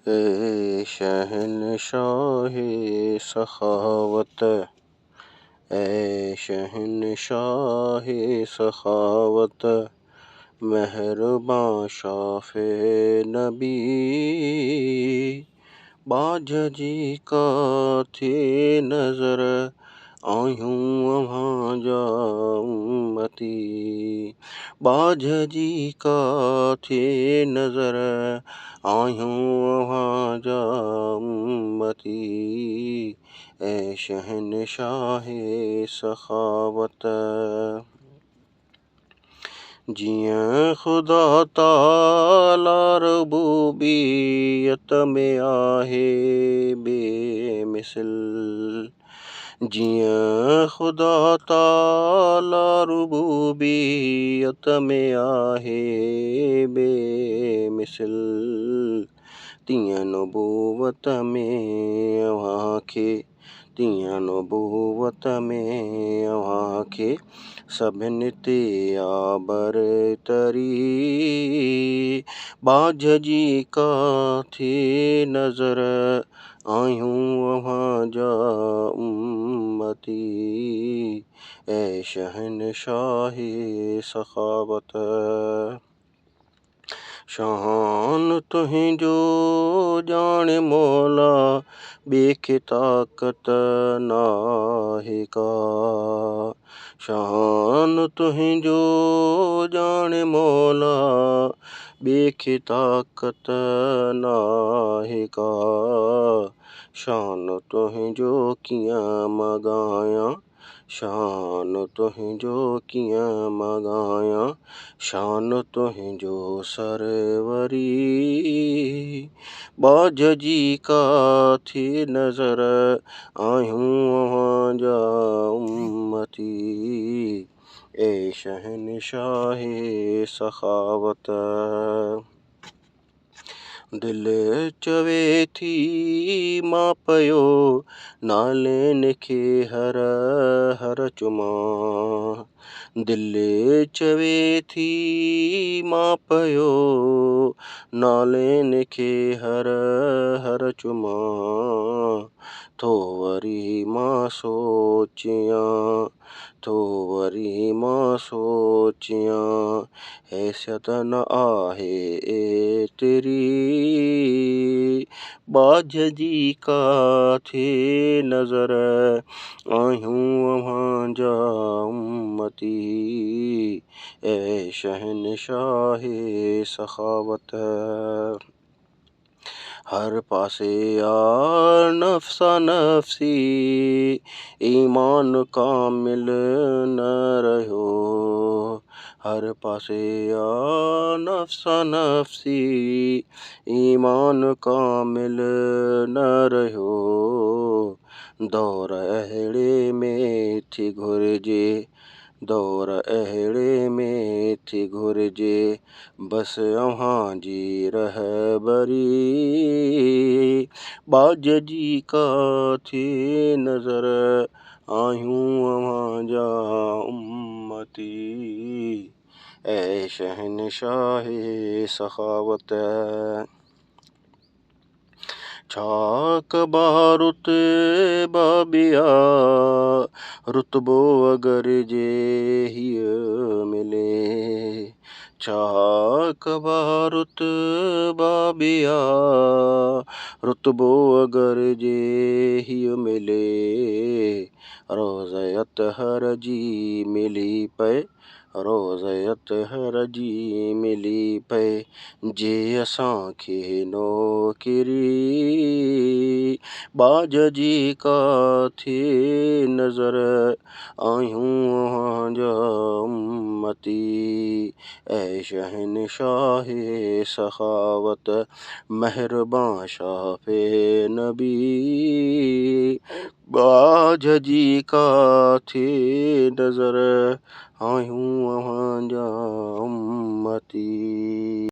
ए शहनशाह सखावत, ए शहनशाह सखावत, मेहरबां शाफ़े नबी, बाझजी का थी नज़र आयूं अव्हां जा उम्मती, बाझजी का थी नज़र आयूं अव्हां जा उम्मती, ए शहनशाह सखावत। जियां खुदा ताला रबूबियत में आहे बेमिसल, जियां खुदा ताला रबूबियत में आहे बेमिसल, तियां नबूवत में अव्हां खे, तियां नबूवत में अव्हां खे सभिनि ते आ बरतरी, बाझजी का थी नज़र आयूं अव्हां जा उम्मती, ए शहनशाह सखावत। शान तुहिंजो ॼाणे मौला, ॿिए खे ताक़त नाहे का, शान तुहिंजो ॼाणे मौला, ॿिए खे ताक़त नाहे का, शान तुहिंजो कीअं मां ॻायां, शान तुहिंजो कीअं मां ॻायां, शान तुहिंजो सरवरी, बाझजी का थी नज़र आयूं अव्हां जा उम्मती, ए शहनशाह सखावत। दिलि चवे थी मां पियो नालेनि खे हर हर चुमां, दिलि चवे थी मां पियो नालेनि खे हर हर चुमां, थो वरी मां सोचियां, थो वरी मां सोचियां, हैसियत न आहे एतिरी, बाझजी का थी नज़र आयूं अव्हां जा उम्मती, ए शहनशाह सखावत। हर पासे आ नफ़्सा नफ़्सी, ईमान कामिल न रहियो, हर पासे आ नफ़्सा नफ़्सी, ईमान कामिल न रहियो, दौर अहिड़े में थी घुरिजे, दौर अहिड़े में थी घुरिजे, बसि अव्हां जी रहबरी, बाझजी का थी नज़र आयूं अव्हां जा उम्मती, ए शहनशाह सखावत। छाक रुतबा ॿिया, रुतबो अगर जे हीअ मिले, छाक रुतबा ॿिया, रुतबो अगर जे हीअ मिले, रोज़ अतहर जी मिली पए, रोज़ अतहर जी मिली पए, जे असांखे नौकिरी, बाझजी का थी नज़र आयूं अव्हां जा उम्मती, ए शहनशाह सखावत, मेहरबां शाफ़े नबी, बाझजी का थी नज़र